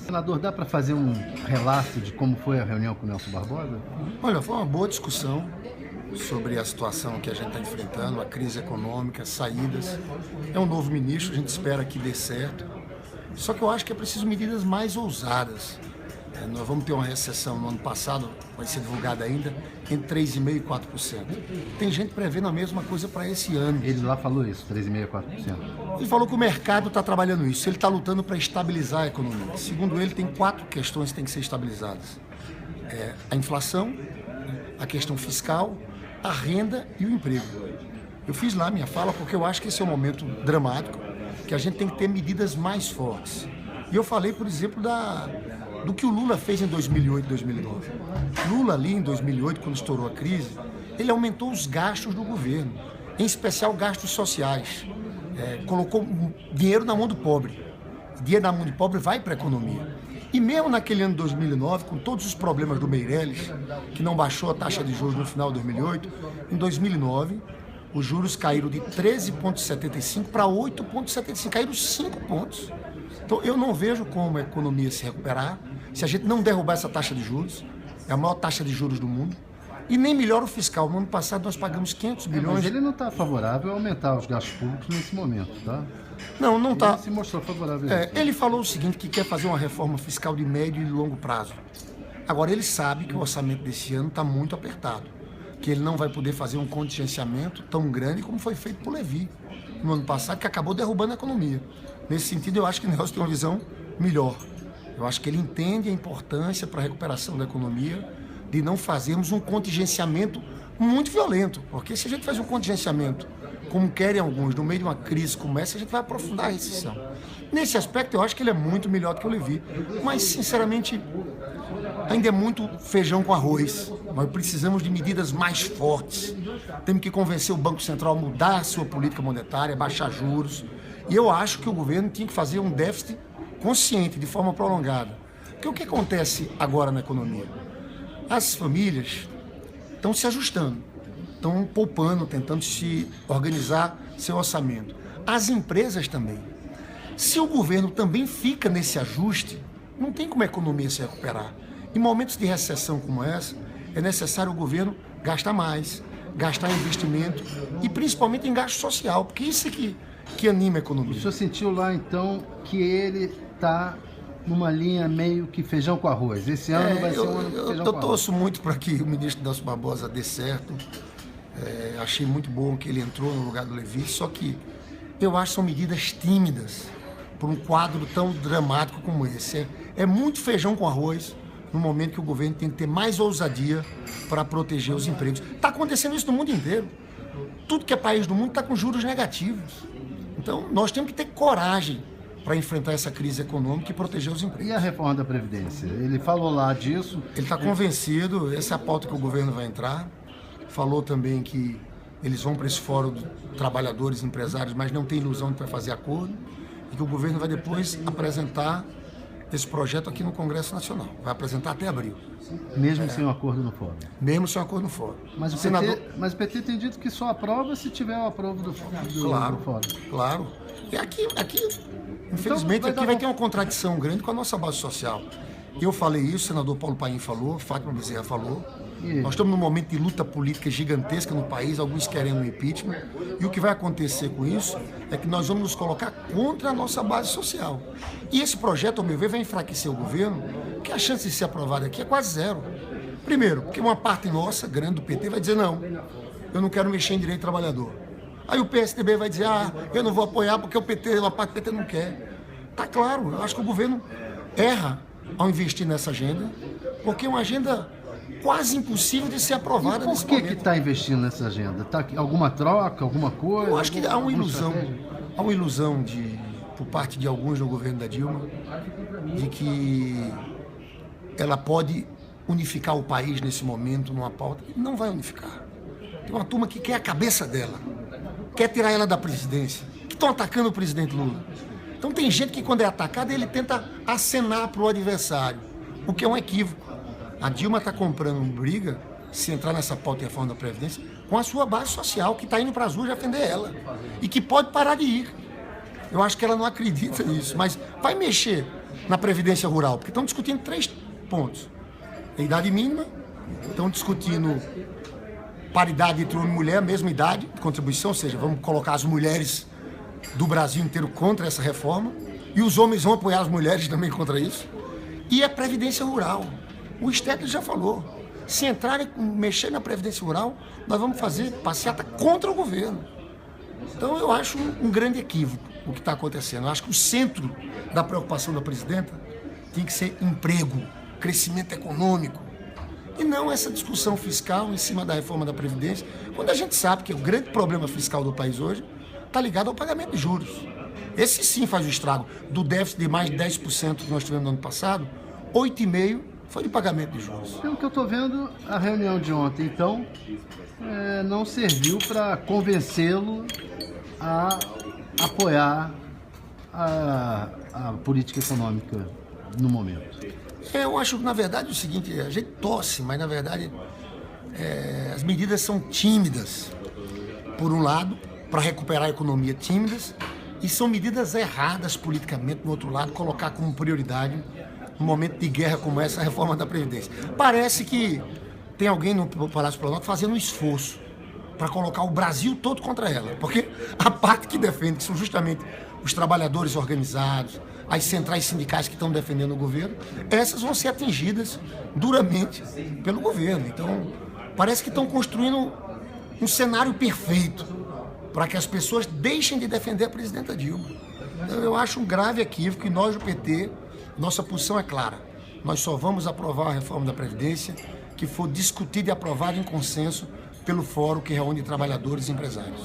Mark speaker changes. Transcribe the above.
Speaker 1: Senador, dá para fazer um relato de como foi a reunião com o Nelson Barbosa?
Speaker 2: Olha, foi uma boa discussão sobre a situação que a gente está enfrentando, a crise econômica, saídas. É um novo ministro, a gente espera que dê certo. Só que eu acho que é preciso medidas mais ousadas. Nós vamos ter uma recessão no ano passado, vai ser divulgada ainda, entre 3,5% e 4%. Tem gente prevendo a mesma coisa para esse ano.
Speaker 1: Ele lá falou isso, 3,5% a 4%.
Speaker 2: Ele falou que o mercado está trabalhando isso, ele está lutando para estabilizar a economia. Segundo ele, tem 4 questões que têm que ser estabilizadas. A inflação, a questão fiscal, a renda e o emprego. Eu fiz lá minha fala porque eu acho que esse é um momento dramático, que a gente tem que ter medidas mais fortes. E eu falei, por exemplo, do que o Lula fez em 2008 e 2009. Lula ali em 2008, quando estourou a crise, ele aumentou os gastos do governo, em especial gastos sociais. Colocou dinheiro na mão do pobre. Dinheiro na mão do pobre vai para a economia. E mesmo naquele ano de 2009, com todos os problemas do Meirelles, que não baixou a taxa de juros no final de 2008, em 2009, os juros caíram de 13,75 para 8,75, caíram 5 pontos. Então, eu não vejo como a economia se recuperar se a gente não derrubar essa taxa de juros. É a maior taxa de juros do mundo. E nem melhora o fiscal. No ano passado, nós pagamos 500 bilhões.
Speaker 1: Mas ele não está favorável a aumentar os gastos públicos nesse momento, tá?
Speaker 2: Não está.
Speaker 1: Ele se mostrou favorável.
Speaker 2: Ele falou o seguinte, que quer fazer uma reforma fiscal de médio e longo prazo. Agora, ele sabe que o orçamento desse ano está muito apertado, que ele não vai poder fazer um contingenciamento tão grande como foi feito por Levi no ano passado, que acabou derrubando a economia. Nesse sentido, eu acho que o Nelson tem uma visão melhor. Eu acho que ele entende a importância para a recuperação da economia de não fazermos um contingenciamento muito violento, porque se a gente faz um contingenciamento, como querem alguns, no meio de uma crise como essa, a gente vai aprofundar a recessão. Nesse aspecto, eu acho que ele é muito melhor do que o Levi, mas, sinceramente, ainda é muito feijão com arroz. Nós precisamos de medidas mais fortes. Temos que convencer o Banco Central a mudar a sua política monetária, baixar juros. E eu acho que o governo tinha que fazer um déficit consciente, de forma prolongada. Porque o que acontece agora na economia? As famílias estão se ajustando, estão poupando, tentando se organizar seu orçamento. As empresas também. Se o governo também fica nesse ajuste, não tem como a economia se recuperar. Em momentos de recessão como essa, é necessário o governo gastar mais, gastar em investimento e principalmente em gasto social, porque isso é que anima a economia.
Speaker 1: O senhor sentiu lá, então, que ele está numa linha meio que feijão com arroz? Esse ano vai ser um ano de feijão com arroz.
Speaker 2: Eu torço muito para que o ministro Nelson Barbosa dê certo. Achei muito bom que ele entrou no lugar do Levi, só que eu acho que são medidas tímidas para um quadro tão dramático como esse. É muito feijão com arroz no momento que o governo tem que ter mais ousadia para proteger os empregos. Está acontecendo isso no mundo inteiro. Tudo que é país do mundo está com juros negativos. Então, nós temos que ter coragem para enfrentar essa crise econômica e proteger os empregos.
Speaker 1: E a reforma da Previdência? Ele falou lá disso?
Speaker 2: Ele está convencido, essa é a pauta que o governo vai entrar. Falou também que eles vão para esse fórum de trabalhadores, empresários, mas não tem ilusão de vai fazer acordo. E que o governo vai depois apresentar esse projeto aqui no Congresso Nacional. Vai apresentar até abril.
Speaker 1: Mesmo sem um acordo no fórum?
Speaker 2: Mesmo sem um acordo no fórum.
Speaker 1: Mas o PT tem dito que só aprova se tiver o aprovo do fórum.
Speaker 2: Claro. E aqui infelizmente,
Speaker 1: então,
Speaker 2: vai ter uma contradição grande com a nossa base social. Eu falei isso, o senador Paulo Paim falou, Fátima Bezerra falou. Nós estamos num momento de luta política gigantesca no país, alguns querendo um impeachment. E o que vai acontecer com isso é que nós vamos nos colocar contra a nossa base social. E esse projeto, ao meu ver, vai enfraquecer o governo, porque a chance de ser aprovado aqui é quase zero. Primeiro, porque uma parte nossa, grande do PT, vai dizer não, eu não quero mexer em direito trabalhador. Aí o PSDB vai dizer, eu não vou apoiar porque uma parte do PT não quer. Tá claro, eu acho que o governo erra ao investir nessa agenda, porque é uma agenda quase impossível de ser aprovada nesse momento.
Speaker 1: Por que está investindo nessa agenda? Tá alguma troca, alguma coisa?
Speaker 2: Eu acho que há uma ilusão. Há uma ilusão por parte de alguns no governo da Dilma de que ela pode unificar o país nesse momento numa pauta. Não vai unificar. Tem uma turma que quer a cabeça dela, quer tirar ela da presidência, que estão atacando o presidente Lula. Então tem gente que quando é atacado ele tenta acenar para o adversário, o que é um equívoco. A Dilma está comprando briga, se entrar nessa pauta de reforma da Previdência, com a sua base social, que está indo para as ruas defender ela. E que pode parar de ir. Eu acho que ela não acredita nisso, mas vai mexer na Previdência Rural? Porque estão discutindo 3 pontos. A idade mínima, estão discutindo paridade entre homem e mulher, mesma idade de contribuição, ou seja, vamos colocar as mulheres do Brasil inteiro contra essa reforma, e os homens vão apoiar as mulheres também contra isso. E a Previdência Rural. O Stedley já falou, se entrarem, mexer na Previdência Rural, nós vamos fazer passeata contra o governo. Então eu acho um grande equívoco o que está acontecendo. Eu acho que o centro da preocupação da presidenta tem que ser emprego, crescimento econômico, e não essa discussão fiscal em cima da reforma da Previdência, quando a gente sabe que o grande problema fiscal do país hoje está ligado ao pagamento de juros. Esse sim faz o estrago. Do déficit de mais de 10% que nós tivemos no ano passado, 8,5% foi de pagamento de juros.
Speaker 1: Pelo que eu estou vendo, a reunião de ontem, então, não serviu para convencê-lo a apoiar a política econômica no momento.
Speaker 2: Eu acho, na verdade, o seguinte, a gente torce, mas, na verdade, as medidas são tímidas, por um lado, para recuperar a economia, tímidas, e são medidas erradas politicamente, no outro lado, colocar como prioridade, num momento de guerra como essa, a reforma da Previdência. Parece que tem alguém no Palácio Planalto fazendo um esforço para colocar o Brasil todo contra ela, porque a parte que defende, que são justamente os trabalhadores organizados, as centrais sindicais que estão defendendo o governo, essas vão ser atingidas duramente pelo governo. Então, parece que estão construindo um cenário perfeito para que as pessoas deixem de defender a presidenta Dilma. Então, eu acho um grave equívoco, e nós do PT, nossa posição é clara. Nós só vamos aprovar a reforma da Previdência que for discutida e aprovada em consenso pelo fórum que reúne trabalhadores e empresários.